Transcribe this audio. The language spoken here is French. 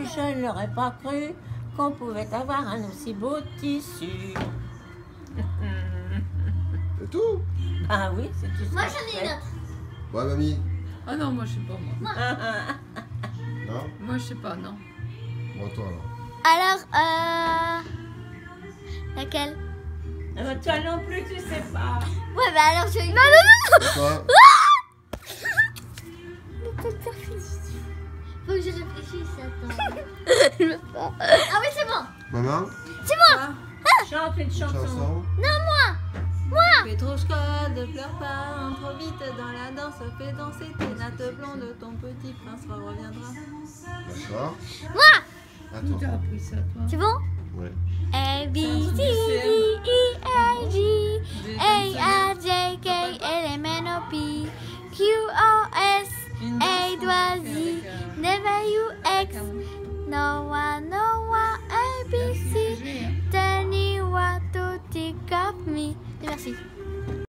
je n'aurais pas cru qu'on pouvait avoir un aussi beau tissu. C'est tout? Ah oui, c'est tout. Moi j'en ai une autre. Ouais, mamie. Ah non, moi je sais pas, moi. Non? Moi je sais pas, non. Bon, toi alors. Alors, laquelle? Ah bah, toi non plus, tu sais pas. Ouais, bah alors je... Non, Toi? Faut que je réfléchisse, attends. Je veux pas. Ah oui, c'est bon. Maman? C'est moi. Chante une chanson. Chanson? Non, moi. Petrouchka, ne pleure pas, entre trop vite dans la danse, fais danser tes nattes blondes, ton petit prince reviendra. D'accord. Moi. Où t'as Attends. appris ça, toi? C'est bon? Ouais. A, B, C, D, E, F, G, A, R, J, K, L, M, N, O, P, Q, R, S, A, Z, W, X, no one, A, B, C, tell me what to think of me. Merci.